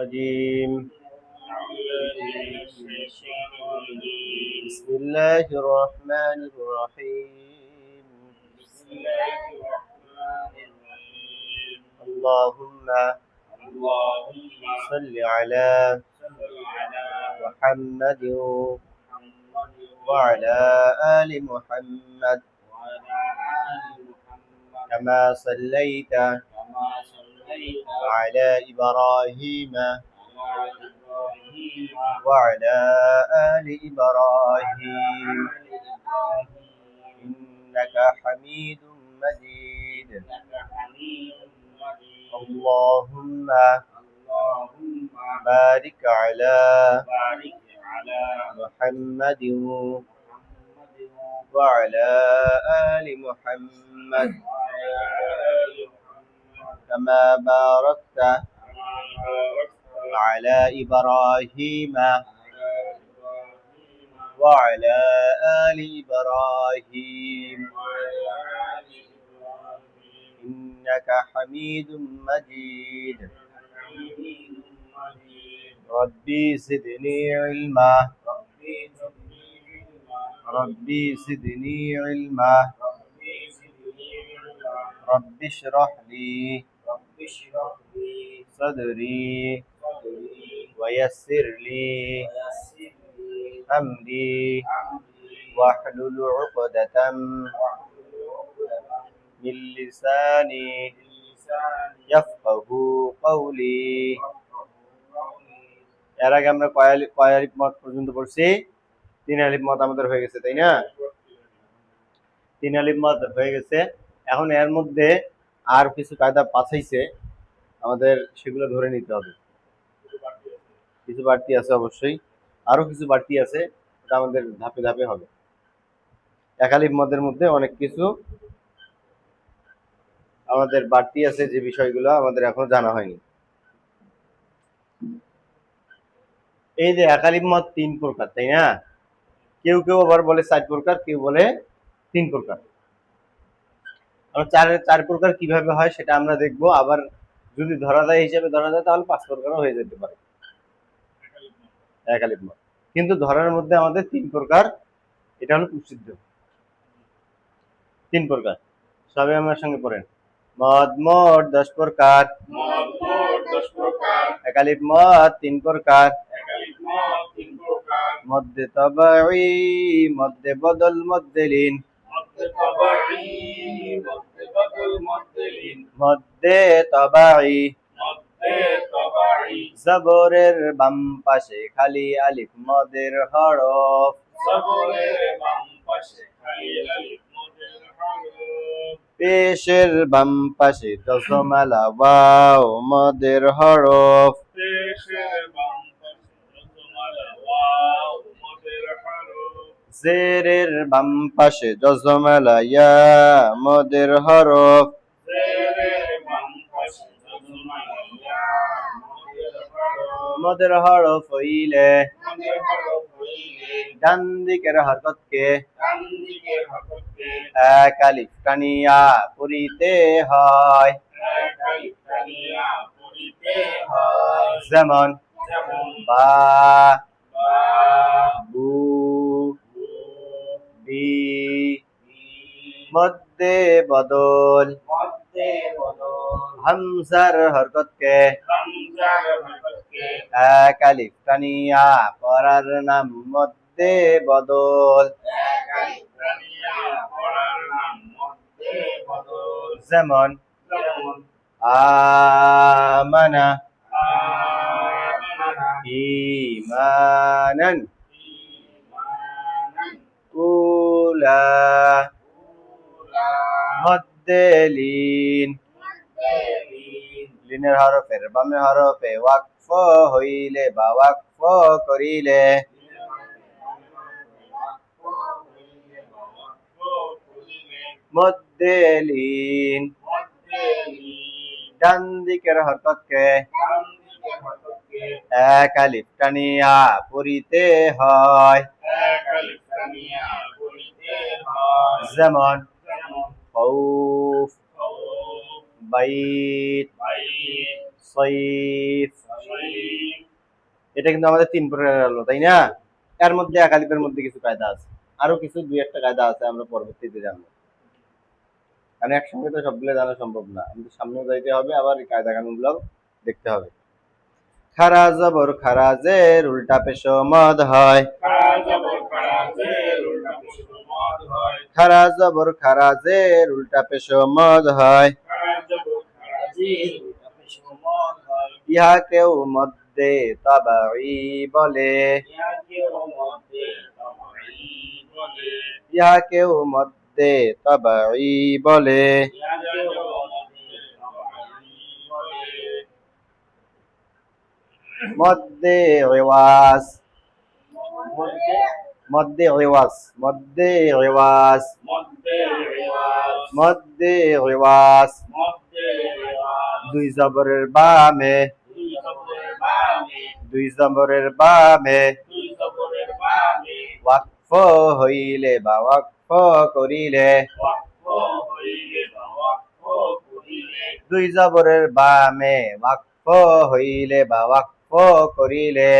الرجيم بسم الله الرحمن الرحيم اللهم صل على محمد وعلى آل محمد كما صليت على إبراهيم وعلى آل إبراهيم إنك حميد مجيد اللهم بارك على محمد وعلى آل محمد كما باركت على إبراهيم وعلى آل إبراهيم إنك حميد مجيد ربي زدني علما ربي زدني علما رب اشرح لي صدري ويسر لي أمري واحلل عقدة من لساني يفقه قولي এর আগে আমরা কয় আলিফ মত পর্যন্ত পড়ছি? 3 আলিফ মত আমাদের হয়ে গেছে, তাই না? 3 আলিফ মত হয়ে গেছে। এখন এর মধ্যে আর কিছু কায়দা পাঠাইছে, আমাদের সেগুলো ধরে নিতে হবে। কিছু বাড়তি আছে, অবশ্যই আরো কিছু বাড়তি আছে, এটা আমাদের ধাপে ধাপে হবে। এক আলিফ মদের মধ্যে অনেক কিছু আমাদের বাড়তি আছে, যে বিষয়গুলো আমাদের এখনো জানা হয়নি। এই যে এক আলিফ মদ 3 প্রকার, তাই না? কেউ কেউ আবার বলে 4 প্রকার, কেউ বলে 3 প্রকার। চার প্রকার কিভাবে হয় সেটা আমরা দেখবো। আবার যদি ধরা যায় হিসেবে ধরা যায়, তাহলে 5 প্রকারও হয়ে যেতে পারে এক আলিফ মদ। কিন্তু ধরার মধ্যে আমাদের 3 প্রকার, এটা হলো প্রসিদ্ধ। 3 প্রকার, সবাই আমার সঙ্গে পড়েন। মদ মোট 10 প্রকার, এক আলিফ মদ 3 প্রকার, মধ্যে তবাই, মধ্যে বদল, মধ্যে লীন, মধ্যে তবাই, জবরের বাম পাশে খালি আলিফ মদের হরফ, পেশের বাম পাশে জজমালা ওয়াও মদের হরফ, জেরের বাম পাশে জজমালা ইয়া মদের হরফ, মদের হরফ হইলে ডান দিকের হরকতকে এক আলিফ টানিয়া পড়িতে হয়। যেমন বা, বু, বি, মধ্যে বদল, হামজার হরকতকে এক আলিফ টানিয়া পড়ার নাম মধ্যে বদল। যেমন আমানা, ঈমানান, উলা, মধ্যে লিন, লিনের হরফের বামে হরফে ওয়াকফ হইলে বা ওয়াকফ করিলে মধ্যে লিন, ডান দিকের হরকতকে এক আলিফ টানিয়া পড়িতে হয়। যেমন খৌফ, বাইত, সৈফ, এটা কিন্তু আমাদের 3 প্রকারের হলো, তাই না? এর মধ্যে এক আলিফের মধ্যে কিছু কায়দা আছে, আরো কিছু দুই একটা কায়দা আছে, আমরা পরবর্তীতে জানবো। কারণ একসঙ্গে তো সবগুলো জানা সম্ভব না, আমাদের সামনেও যাইতে হবে, আবার এই কায়দা কানুনগুলো দেখতে হবে। খারা জবর খারাজের উল্টা পেশ মদ হয়। খারা জবর খারাজের উল্টা পেশ মদ হয়। ইহাকেও মধ্যে তাবাঈ বলে। ইহাকেও মধ্যে তাবাঈ বলে। মধ্যে রেওয়াজ, মধ্যে রেওয়াজ, মধ্যে রেওয়াজ, মধ্যে রেওয়াজ, দুই জবরের বামে, দুই জবরের বামে, ওয়াকফ হইলে বা ওয়াকফ করিলে, দুই জবরের বামে ওয়াকফ হইলে বা ওয়াকফ করিলে,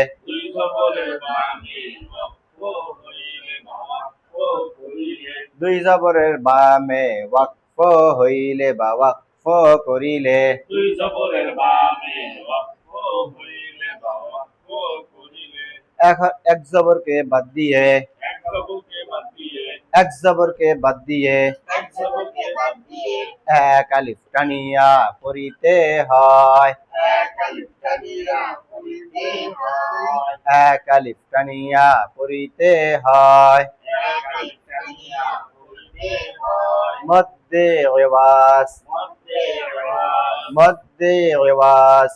দুই জবরের বামে ওয়াকফ হইলে বা ওয়াকফ করিলে, এক জবরকে বাদ দিয়ে, এক জবরকে বাদ দিয়ে এক আলিফ টানিয়া পড়িতে হয়। এক আলিফ টানিয়া পড়িতে হয়। মধ্যে রেওয়াজ, মধ্যে রেওয়াজ,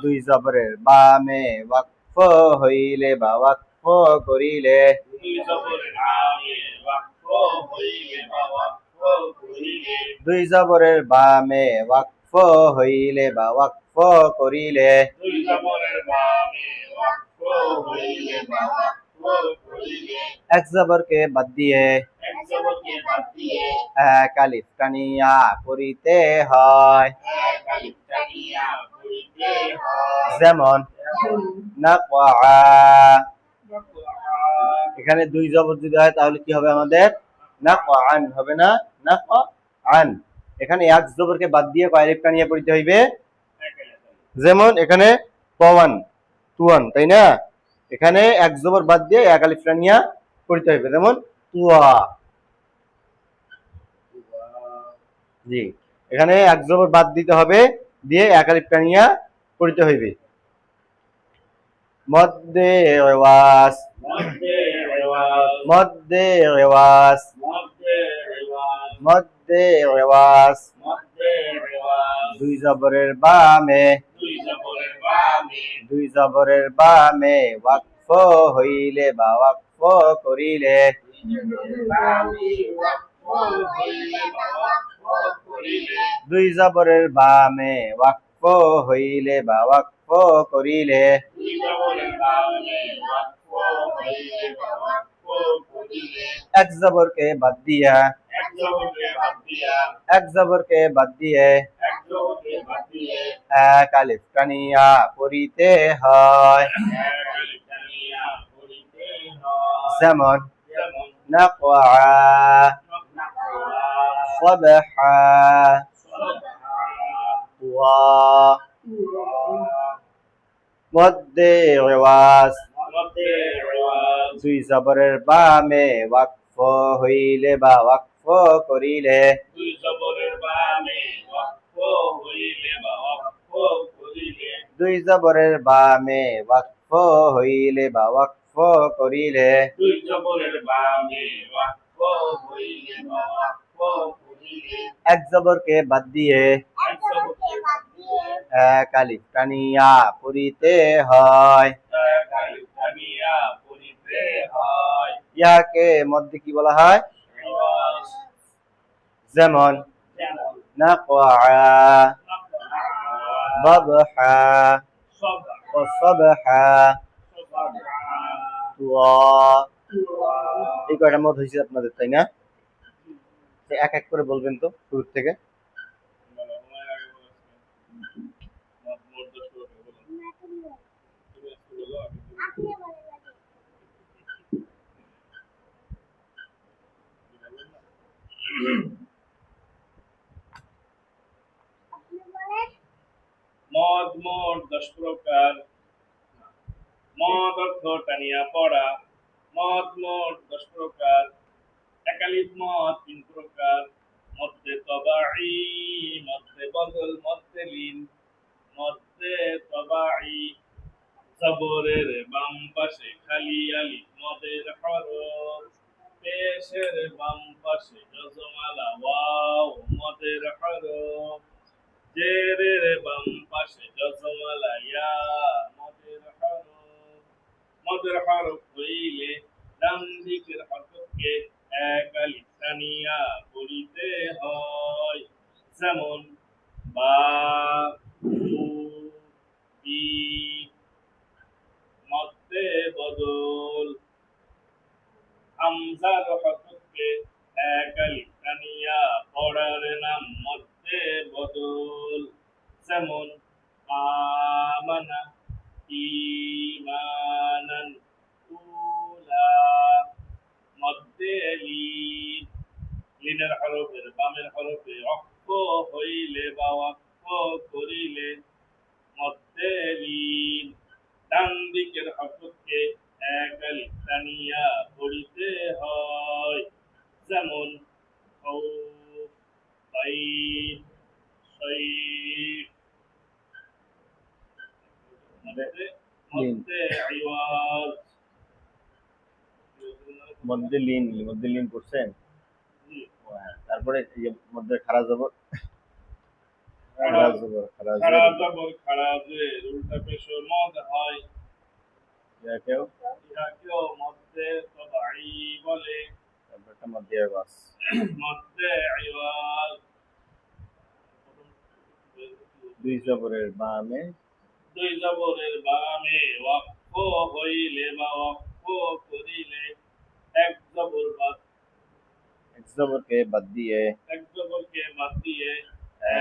দুই জবরের বামে ওয়াকফ হইলে বা ওয়াকফ করিলে, দুই জবরের বামে ওয়াকফ হইলে বা ওয়াকফ করিলে, এক জবরকে বাদ দিয়ে এক আলিফ টানিয়া পড়িতে হয়। যেমন নাকআ, এখানে দুই জবর যদি হয় তাহলে কি হবে আমাদের? নাকআন হবে না? নাকআন। এখানে এক জবরকে বাদ দিয়ে কয় আলিফ টানিয়া পড়িতে হইবে? যেমন এখানে পওয়ান, তুয়ান, তাই না? এখানে এক জবর বাদ দিয়ে এক আলিফ টানিয়া পড়িতে হইবে, যেমন তুয়া। জি, এখানে এক জবর বাদ দিতে হবে, দিয়ে এক আলিফ টানিয়া পড়িতে হইবে। মধ্যে রেওয়াজ, মধ্যে রেওয়াজ, মধ্যে রেওয়াজ, দুই জবরের বামে, দুই জবরের বামে ওয়াকফ হইলে বা ওয়াকফ করিলে, দুই জবরের বামে ওয়াকফ হইলে বা ওয়াকফ করিলে, এক জবরকে বাদ দিয়া, এক জবরকে বাদ দিয়ে এক আলিফ টানিয়া পড়িতে হয়। যেমন নাকআ, সাবহা, ওয়া। মধ্যে রেওয়াজ, দুই জবরের বামে ওয়াকফ হইলে বা ওয়াকফ করিলে, দুই জবরের বামে ওয়াকফ হইলে বা ওয়াকফ করিলে, এক জবরকে বাদ দিয়ে এক আলিফ টানিয়া পড়িতে হয়। ইহাকে মধ্যে কি বলা হয়? যেমন নাকআ, বাবহা, সাবহা, তুয়া। এই কয়টা মত হয়েছে আপনাদের, তাই না? এক এক করে বলবেন তো শুরু থেকে। মোট 10 প্রকার। মদ অর্থ টানিয়া পড়া। মদ মোট 10 প্রকার। একালিপ মদ 3 প্রকার। মধ্যে তবাই, মধ্যে বদল, মধ্যে লীন। মধ্যে তবাই জবরের বাম পাশে খালি আলিফ মদের হরফ। পেশের বাম পাশে যজমালা ওয়াও মদের হরফ। জেরের বাম পাশে যজমালা ইয়া মদের হরফ। মদের হরফ হইলে ডান দিকের হরফকে এক আলিফ টানিয়া পড়িতে হয়। যেমন বা, বু, বি। মধ্যে বদল হামজার হরফকে এক আলিফ টানিয়া পড়ার নাম মধ্যে বদল। যেমন আমানা, ঈমানান, উলা। মধ্যে লিন। লিনের হরফের বামের হরফে অক্ষ হইলে বা ওয়াক্ফ করিলে মধ্যে লিন। ডান দিকের হরফকে এক আলিফ টানিয়া পড়িতে হয়। যেমন খাউফ, বাইত, সাইফ। মধ্যে আইওয়াজ। মধ্যে লিন করছেন। ও হ্যাঁ, তারপরে এই যে মধ্যে খারা জবর, খারা জবর, খাড়া জবর খাড়া জের উল্টা পেশ মদ হয়। ইয়াকেও ইহাকেও মধ্যে তবাই বলে। তারপরটা মধ্যে বাস। মধ্যে আইওয়াজ। দুই জবরের বামে, দুই জবরের বামে ওয়াক্ফ হইলে বা ওয়াক্ফ করিলে এক জবর বাদ, এক জবরকে বাদ দিয়ে এক জবরকে বাদ দিয়ে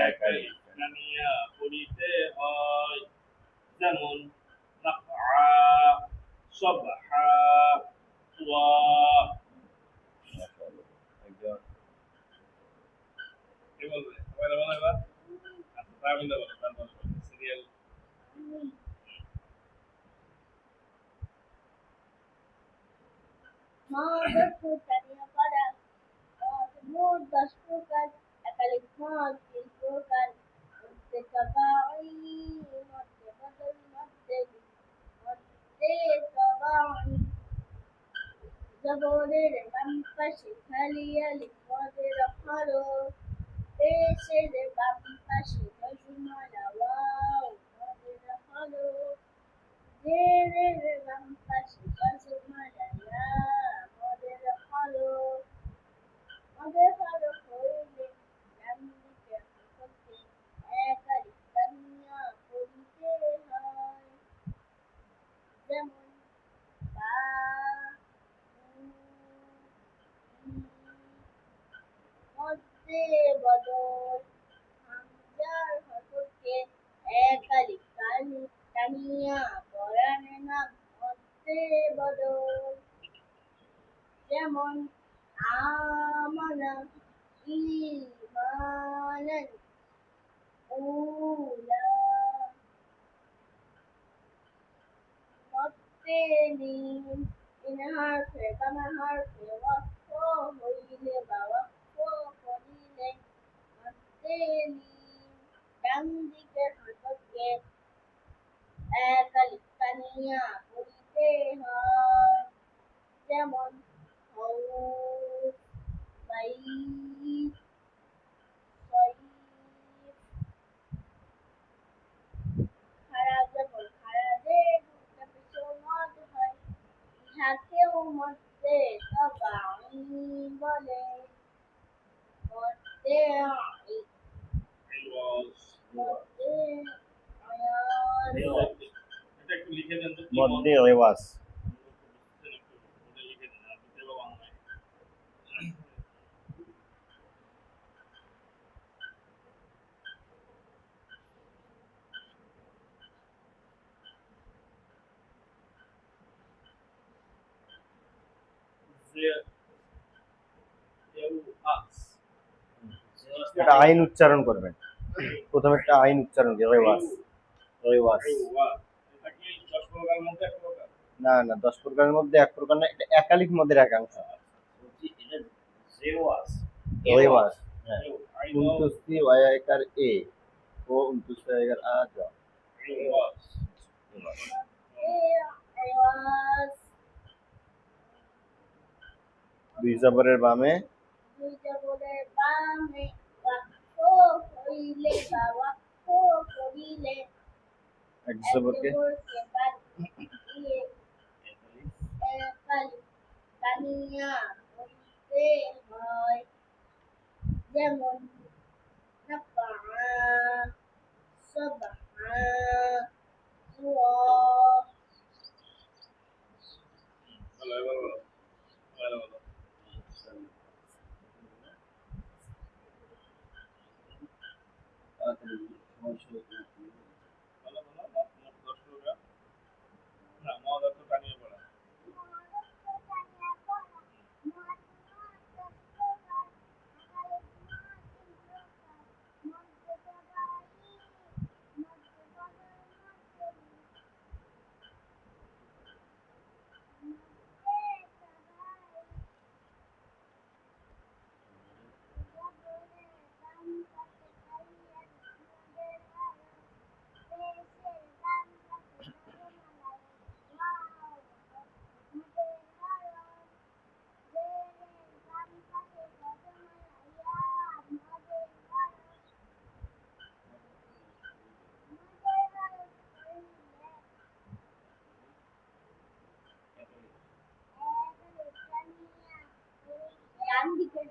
এক আলিফ টানিয়া পড়িতে হয়। যেমন নাফআ, সাবহা, ওয়া। একজন কি বলবে সবাই বলো এবার। আচ্ছা তামিল বলো, তারপর সিরিয়াল। মদ অর্থ টানিয়া পড়া। মদ মোট 10 প্রকার। একালিপ মদ 3 প্রকার। মধ্যে তবাই, মধ্যে বদল, মধ্যে লীন। মধ্যে তবাই জবরের বাম পাশে খালি আলিফ মদের হরফ। পেশের বাম পাশে যজমালা ওয়াও মদের হরফ। জেরের বাম পাশে যজমালা ইয়া মদের হরফ। মদের হরফ হইলে ডান দিকের হরফকে এক আলিফ টানিয়া পড়িতে হয়। যেমন বা, বু, বি। মধ্যে বদল হামজার হরফকে এক আলিফ টানিয়া পড়ার নাম মধ্যে বদল। যেমন আমানা, ঈমানান, উলা। মধ্যে লিন। লিন হরফের বাম হরফে ওয়াক্ফ হইলে বা ওয়াক্ফ করিলে মধ্যে লিন। ডান দিকের হরফকে এক আলিফ টানিয়া পড়িতে হয়। যেমন খাউফ, বাইত, সাইফ। খাড়া জবর খাড়া জের উল্টা পেশ মদ হয়। ইহাকেও মধ্যে তবাই বলে। মধ্যে আইওয়াজ। মধ্যে আয়াজ। এটা একটু লিখে দেন তো কি মধ্যে রেওয়াজ। একটু লিখে দেন আর দিতে বাংলায়। এটা আইন উচ্চারণ করবেন, প্রথমে একটা আইন উচ্চারণ রেওয়াজ। রেওয়াজ। এটা কি 10 প্রকারের মধ্যে এক প্রকার? না না, 10 প্রকারের মধ্যে এক প্রকার না, এটা একালিক মদের একাংশ। বলছি এটা জেওয়াস রেওয়াজ, হ্যাঁ। I know উনতুস্তি ওয়াইকার এ ও উনতুস্তি ওয়াইকার আ জ। রেওয়াজ। রেওয়াজ। 2 জবরের বামে দুই জবরের বামে বাক্য হইলে বা বাক্য করিলে 1 এক জবরকে জবরকে বাদ দিয়ে একালি টানিয়া বলতে হয়। যেমন নাফআ, সাবহা, সুয়া। ভালো, এবার বলো। ভালো বলো। তাড়াতাড়ি সময় শুরু করুন। ভালো বলো। মোট 10 প্রকার। না, মদ অর্থ টানিয়ে পড়া। ডান দিকে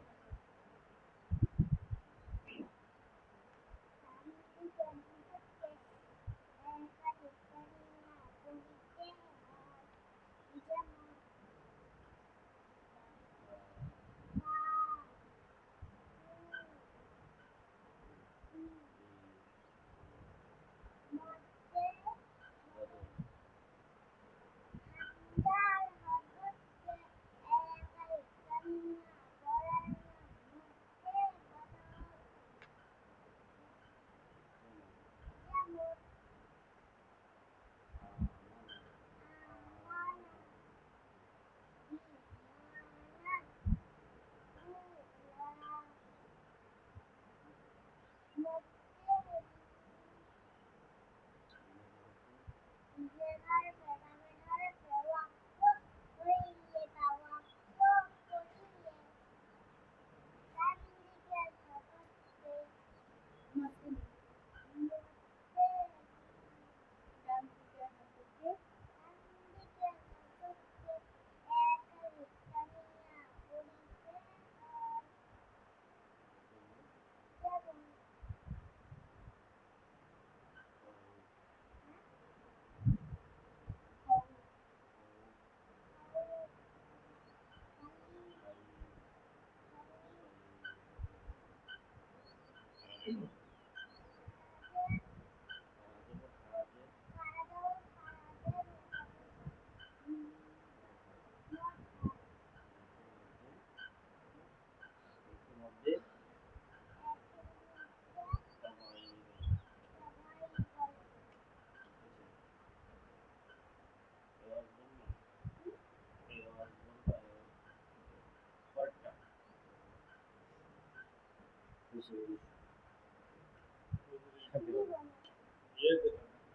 মধ্যে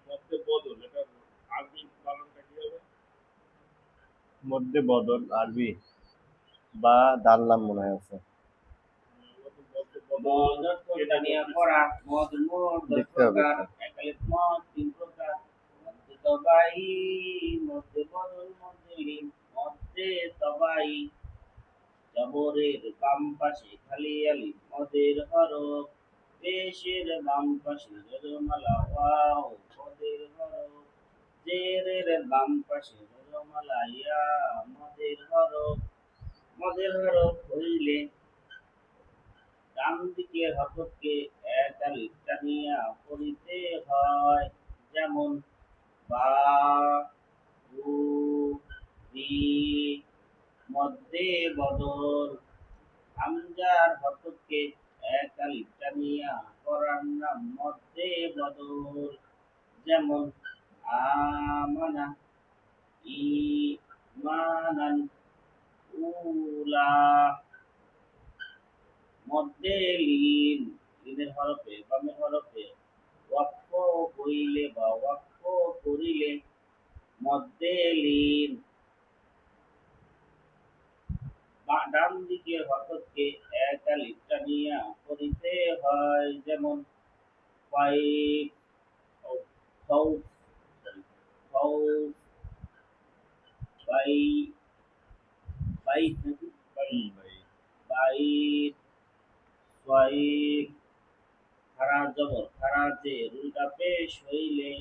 মধ্যে বদল, এটা আরবি বানানটা কি হবে? মধ্যে বদল আরবি বা দাল্লাম মনে হয় আছে। মধ্যে মদ বদল অর্থ টানিয়া পড়া, মদ মোট 10 দেখতে হবে প্রকার, তো। একালিক মদ 3 প্রকার, মধ্যে তবাই, মধ্যে বদল, মধ্যে লিন, মধ্যে তবাই, জবরের বাম পাশে খালি আলিফ, মদের হরফ, পেশের বাম পাশে রজমালা ওয়াও, মদের হরফ, জেরের বাম পাশে রজমালা ইয়া, মদের হরফ হইলে ডান দিকের হরফকে এক আলিফ টানিয়া পড়িতে হয়। যেমন বা, বু, বি, মধ্যে বদল, হামজার হরফকে এক আলিফ টানিয়া পড়ার নাম মধ্যে বদল। যেমন আমানা ঈমানান উলা মধ্যে লিন লিনের হরফে বামের হরফে ওয়াক্ফ হইলে বা ওয়াক্ফ করিলে মধ্যে লিন ডান দিকের হরফকে এক আলিফ টানিয়া পড়িতে হয় যেমন ফাইভ খাউফ খাউফ বাই বাইত বাইত সোয়াইব খারা জবর খারাজে উল্টা পেশ হইলে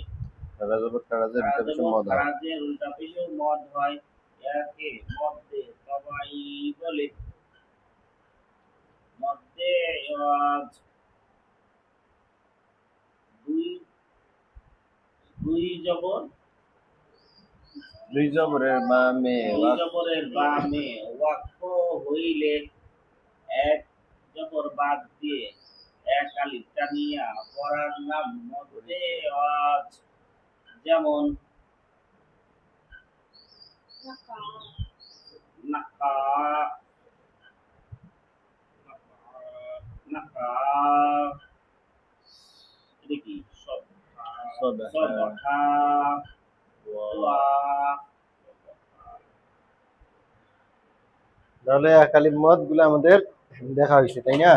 খারাজে উল্টা পেশও মদ হয় একে মধ্যে সবাই বলে মধ্যে আওয়াজ দুই দুই জবর দুই জবরের বামে দুই জবরের বামে ওয়াক্ফ হইলে এক জবর বাদ দিয়ে এক আলিফ টানিয়া পড়ার নাম মধ্যে আওয়াজ যেমন নাকা নাকা এটা কি সব সবহা ওয়া তাহলে একালিপ মদ গুলো আমাদের দেখা হয়েছে তাই না?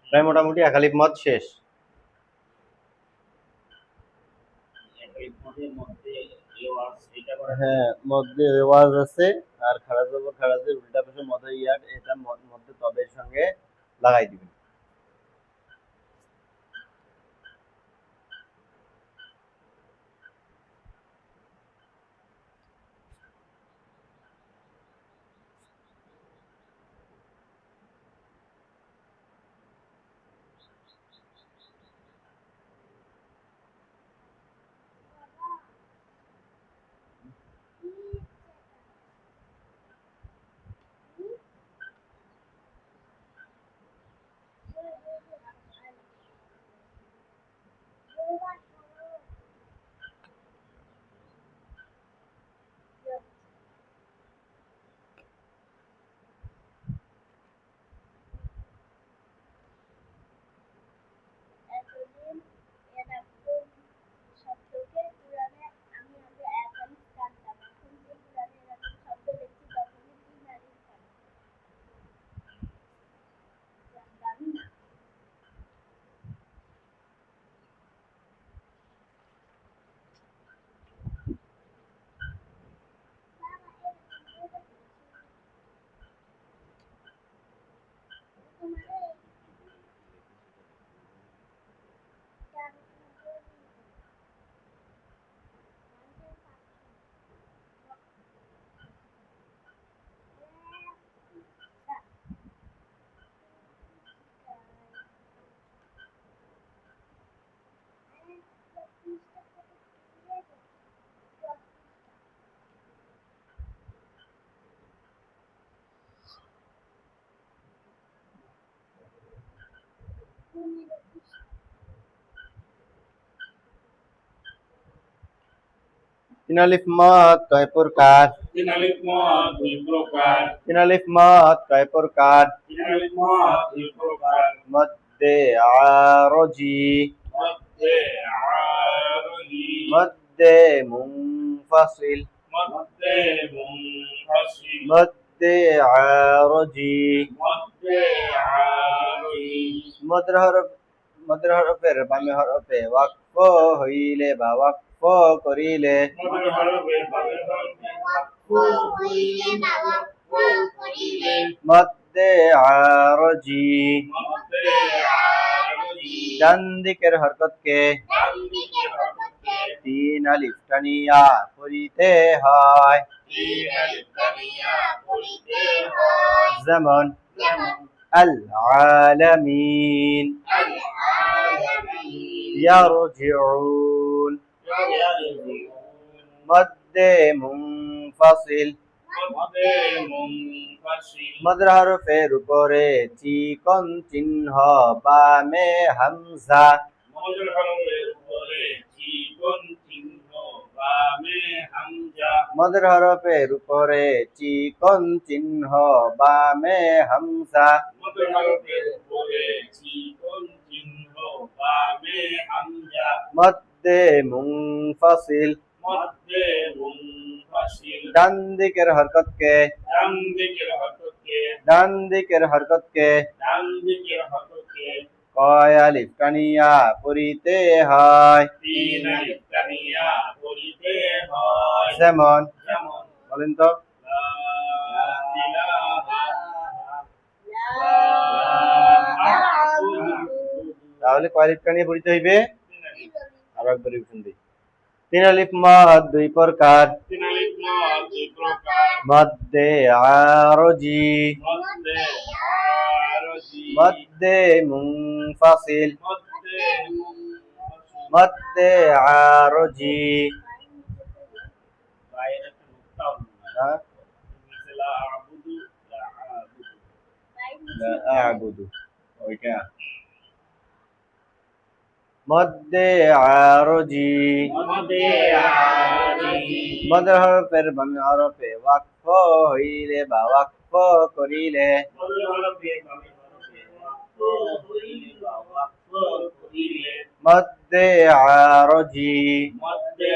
প্রায় মোটামুটি একালিপ মদ শেষ। হ্যাঁ, মধ্যে রেওয়াজ আছে আর খাড়া জবর খাড়াজের উল্টা পাশে মধ্যে ইয়ার এটা মধ্যে তবের সঙ্গে লাগাই দিবেন। এতদিন এরকম শব্দকে কুরআনে আমি আগে এক আলিফ টানতাম, এখন যে কুরআনে এরকম শব্দ দেখছি তখনই তিন আলিফ টানি। জানি না। তিন আলিফ মদ কয় প্রকার? তিন আলিফ মদ দুই প্রকার। তিন আলিফ মদ কয় প্রকার? তিন আলিফ মদ দুই প্রকার। মধ্যে আরজি, মধ্যে আরজি, মধ্যে মুনফাসিল, মধ্যে মুনফাসিল, মধ্যে আরজি। মধ্যে আরজি, মদের হরফের বামে হরফে ওয়াকফ হইলে বা ওয়াকফ করিলে মদের হরফে বামের হরফে ওয়াকফ হইলে বা ওয়াকফ করিলে মধ্যে আরজি। মধ্যে আরজি, ডান দিকের হরকতকে ডান দিকের হরফে তিন আলিফ টানিয়া পড়িতে হয় তিন আলিফ টানিয়া পড়িতে হয় যেমন যেমন আল আলামিন, আল আলামিন, ইয়ারজিউন। ইয়ারজিউন, মধ্যে মুনফাসিল, মধ্যে মুনফাসিল, মদের হরফের উপরে চিকন চিহ্ন বামে হামজা মদের হরফের উপরে উপরে চিকন চিহ্ন বামে হামজা মদের হরফের উপরে চিকন চিহ্ন বামে হামজা মদের হরফের উপরে চিকন চিহ্ন বামে হামজা মধ্যে মুনফাসিল মধ্যে মুনফাসিল ডান দিকের হরকতকে ডান দিকের হরকতকে ডান দিকের হরকতকে ডান দিকের হরকতকে কয় আলিফ টানিয়া পড়িতে হয়। তিন আলিফ টানিয়া পড়িতে হয় যেমন যেমন বলেন তো লা ইলাহা তাহলে কয় আলিফ টানিয়ে পড়িতে হইবে? আর একবার রিভিশন দিই। তিন আলিফ মদ দুই প্রকার তিন আলিফ মদ দুই প্রকার মধ্যে আরজি মধ্যে আরজি মধ্যে মুনফাসিল মধ্যে মুনফাসিল মধ্যে আরজি বাইরে একটা নুক্তাও নাই। হ্যাঁ নিচে লা আবুদু লা আবুদু লা আ'বুদু ওইটা মধ্যে আরজি মধ্যে আরজি মদের হরফের বামে হরফে ওয়াকফ হইলে বা ওয়াকফ করিলে মধ্যে হরফে বামে হরফে ওয়াক্ফ হইলে বা ওয়াক্ফ করিলে মধ্যে আরজি মধ্যে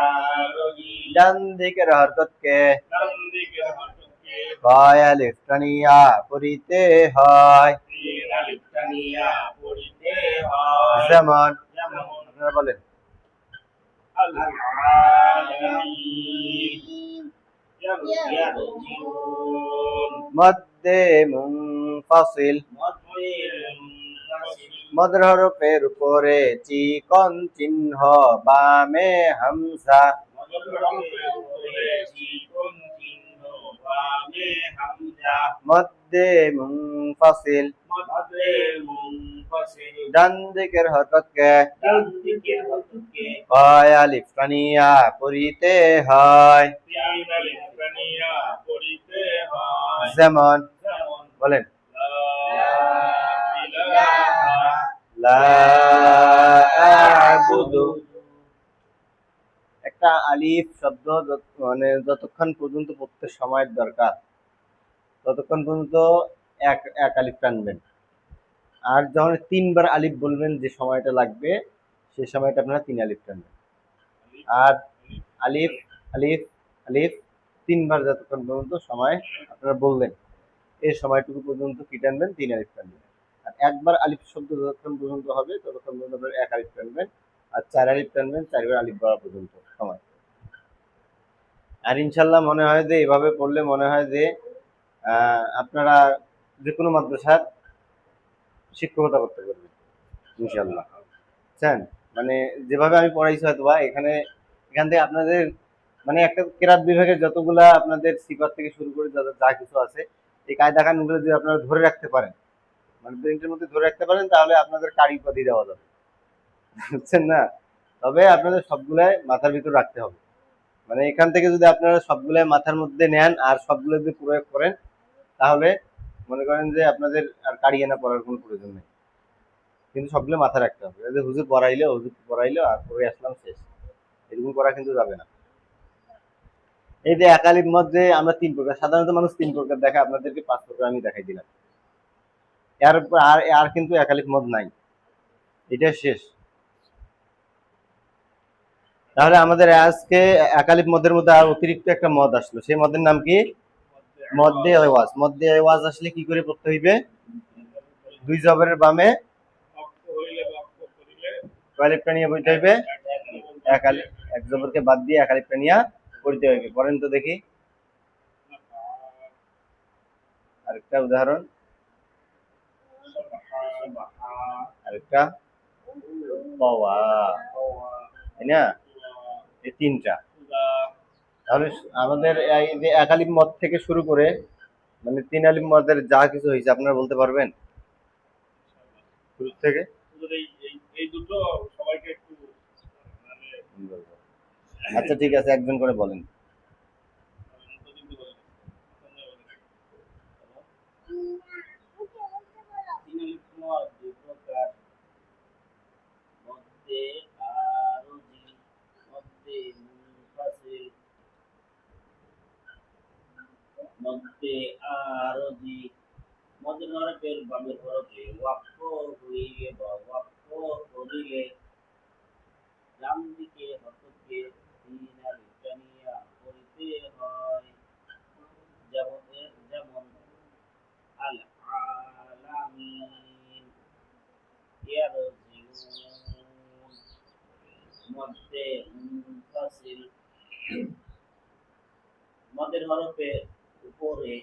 আরজি ডান দিকের হরকতকে ডান দিকের হরকতকে কয় আলিফ টানিয়া পড়িতে হয়। তিন আলিফ টানিয়া পড়িতে হয় যেমন যেমন আপনারা বলেন আল আলামিন ইয়ারজিউন মধ্যে মুনফাসিল মধ্যে মুনফাসিল মদের হরফের উপরে চিকন চিহ্ন বামে হামজা মধ্যে হরফের উপরে চিকন চিহ্ন বামে হামজা মধ্যে মুনফাসিল মধ্যে মুনফাসিল ডান দিকের হরকতকে ডান দিকের হরকতকে কয় আলিফ টানিয়া পড়িতে হয়। তিন আলিফ টানিয়া পড়িতে হয় যেমন যেমন বলেন লা ইলাহা লা আ'বুদু একটা আলিফ শব্দ মানে যতক্ষণ পর্যন্ত পড়তে সময়ের দরকার ততক্ষণ পর্যন্ত এক এক আলিফ টানবেন, আর যখন তিনবার আলিফ বলবেন যে সময়টা লাগবে সেই সময়টা আপনারা তিন আলিফ টানবেন। আর আলিফ আলিফ আলিফ তিনবার যতক্ষণ পর্যন্ত সময় আপনারা বললেন এই সময়টুকু পর্যন্ত কি টানবেন? তিন আলিফ টানবেন। আর একবার আলিফ শব্দ যতক্ষণ পর্যন্ত হবে ততক্ষণ পর্যন্ত আপনারা এক আলিফ টানবেন, আর চার আলিফ টানবেন চারবার আলিফ বলা পর্যন্ত সময়। আর ইনশাল্লাহ মনে হয় যে এভাবে পড়লে মনে হয় যে আপনারা যে কোনো মাদ্রাসার শিক্ষকতা করতে পারবেন ইনশাল্লাহ। বুঝছেন? মানে যেভাবে আমি পড়াইছি হয়তো বা এখান থেকে আপনাদের মানে একটা কেরাত বিভাগের যতগুলা আপনাদের সিফাত থেকে শুরু করে যা কিছু আছে এই কায়দা কানুনগুলো যদি আপনারা ধরে রাখতে পারেন, মানে ব্রেনটের মধ্যে ধরে রাখতে পারেন, তাহলে আপনাদের কারি উপাধি দেওয়া যাবে। বুঝছেন না? তবে আপনাদের সবগুলাই মাথার ভিতর রাখতে হবে। মানে এখান থেকে যদি আপনারা সবগুলাই মাথার মধ্যে নেন আর সবগুলো যদি প্রয়োগ করেন তাহলে মনে করেন যে আপনাদের আর কারিয়ানা পড়ার কোনো প্রয়োজন নেই। কিন্তু সবগুলো মাথায় রাখতে হবে, যে হুজুর পড়াইলো আর পড়ে আসলাম শেষ, এরকম করা কিন্তু যাবে না। এই যে একালিপ মধ্যে আমরা তিন প্রকার, সাধারণত মানুষ তিন প্রকার দেখায়, আপনাদেরকে পাঁচ প্রকার আমি দেখাই দিলাম। এর উপর আর কিন্তু একালিপ মদ নাই, এটা শেষ। তাহলে আমাদের আজকে একালিপ মদের মধ্যে আর অতিরিক্ত একটা মদ আসলো, সেই মদের নাম কি? মধ্যে আওয়াজ। মধ্যে আওয়াজ আসলে কি করে পড়তে হইবে? দুই জবরের বামে ওয়াক্ফ হইলে ওয়াক্ফ করিলে কয় আলিফটা নিয়ে পড়তে হইবে? এক আলিফ, এক জবরকে বাদ দিয়ে এক আলিফটা নিয়ে পড়তে হইবে। পড়েন তো দেখি আরেকটা উদাহরণ, আরেকটা পাওয়া, তাই না? এই তিনটা। তাহলে আমাদের এই যে এক আলিফ মদ থেকে শুরু করে মানে তিন আলিফ মদের যা কিছু হয়েছে আপনারা বলতে পারবেন শুরু থেকে? এই দুটো সবাইকে একটু মানে আচ্ছা ঠিক আছে, একজন করে বলেন। তিন আলিফ মদ দুই প্রকার মধ্যে মধ্যে আরজি মদের হরফের বামের হরফে ওয়াক্ফ হইলে বা ওয়াক্ফ করিলে ডান দিকে হরফকে তিন আলিফ টানিয়া পড়িতে হয়। যেমন আল আলামিন ইয়ারজিউন মধ্যে মুনফাসিল মদের হরফের উপরে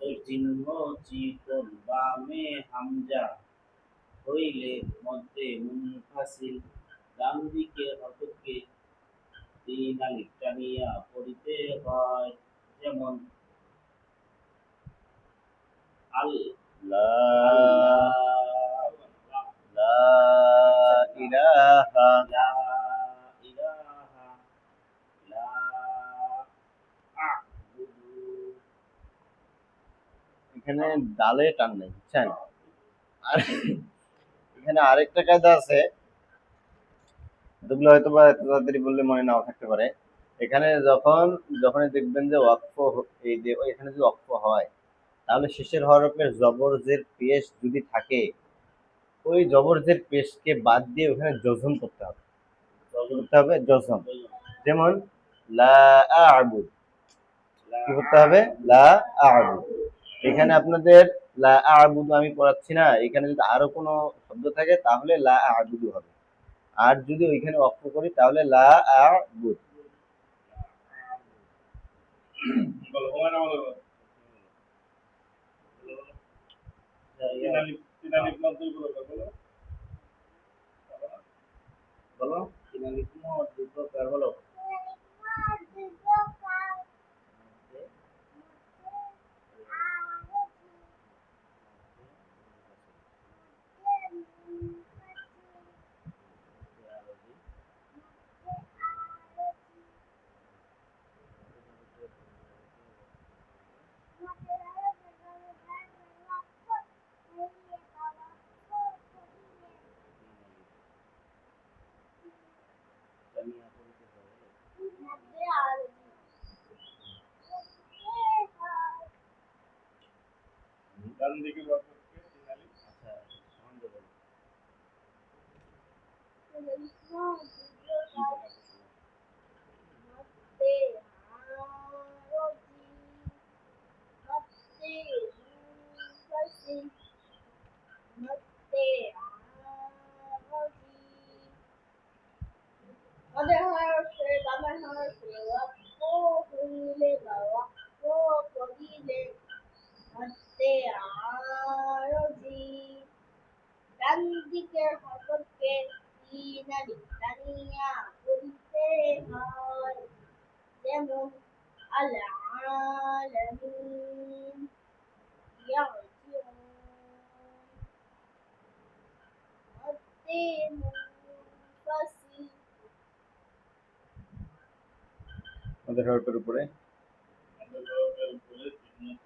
ওই চিহ্ন চিকন বামে হামজা হইলে মধ্যে মুনফাসিল ডান দিকে হরফকে তিন আলিফ টানিয়া পড়িতে হয়। যেমন আল লা আল্লাহ লা ইলাহা লা ইলাহা লা আ'বুদু এখানে ডালে টান নেই বুঝছেন। আর এখানে আরেকটা কায়দা আছে, এগুলো হয়তো বা এত তাড়াতাড়ি বললে মনে নাও থাকতে পারে। এখানে যখনই দেখবেন যে এই যে এখানে যদি ওয়াকফ হয়, তাহলে শেষের হরফের জবরজের পেশ যদি থাকে, ওই জবরজের পেশকে বাদ দিয়ে ওখানে জজম করতে হবে। জজম। যেমন লা আ'বুদ, কি করতে হবে? লা আ'বুদ। এখানে আপনাদের লা আ'বুদু আমি পড়াচ্ছি না, এখানে যদি আরো কোনো শব্দ থাকে তাহলে লা আ'বুদু হবে। আর যদি ওইখানে ওয়াকফ করি তাহলে লা আ'বুদ। বলো হুমায়ুন আমাদের বলো। তিন আলিফ মদ দুই প্রকার বলো। বলো তিন আলিফ মদ দুই প্রকার বলো। ডান দিকে হরফকে তিন আলিফ আচ্ছা সন্দেহ বলো। ওদের হরফে বামের হরফে ওয়াক্ফ হইলে বা ওয়াক্ফ করিলে মধ্যে আরজি ডান দিকের হরফকে তিন আলিফ টানিয়া পড়িতে হয়। যেমন আল আলামিন ইয়ারজিউন মধ্যে মুনফাসিল আমাদের হরফের উপরে আমাদের হরফের উপরে চিহ্ন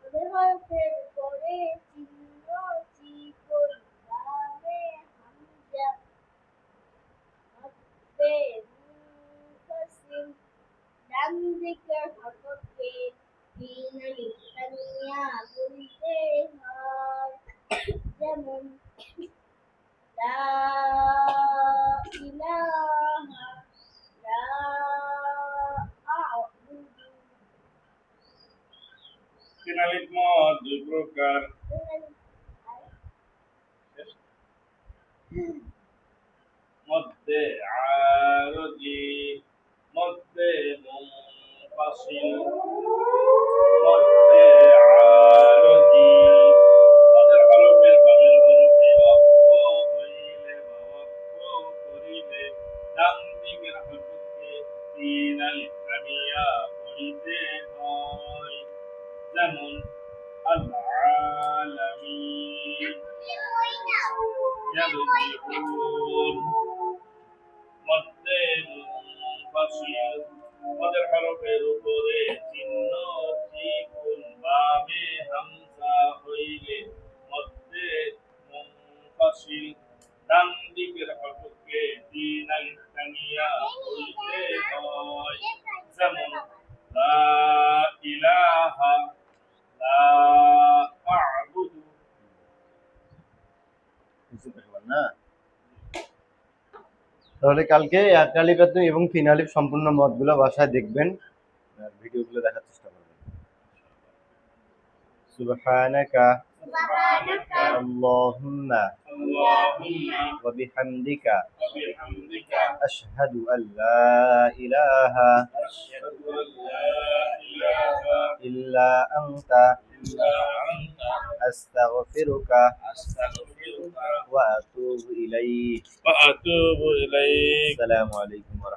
ওদের হরফের পরে চিহ্ন চিকন বামে হামজা মধ্যে মুনফাসিল ডান দিকের হরফকে তিন আলিফ টানিয়া পড়িতে হয়। যেমন লা ইলাহা লা আ'বুদু তিন আলিফ মদ দুই প্রকার মধ্যে আরজি মধ্যে মুনফাসিল মধ্যে আরজি মদের হরফের বামের হরফে ওয়াক্ফ হইলে বা ওয়াক্ফ করিলে ডান দিকের হরফকে তিন আলিফ টানিয়া পড়িতে হয়। যেমন আল আলামিন ইয়ারজিউন মধ্যে মুনফাসিল মদের হরফের উপরে চিহ্ন চিকুন বামে হামজা হইলে মধ্যে মুনফাসিল ডান দিকের হরফকে তিন আলিফ টানিয়া পড়িতে হয়। যেমন লা ইলাহা তাহলে কালকে এক আলিফ এবং তিন আলিফ সম্পূর্ণ মতগুলো বাসায় দেখবেন আর ভিডিওগুলো দেখার চেষ্টা করবেন। সুবহানাকা سبحانك আল্লাহুম্মা اللهم ওয়া বিহামদিকা وبحمدك আশহাদু আল্লা ইলাহা أشهد أن لا إله ইল্লা আনতা إلا أنت আস্তাগফিরুকা أستغفرك ওয়া আতুবু ইলাইক। وأتوب إليك আসসালামু আলাইকুম ওয়া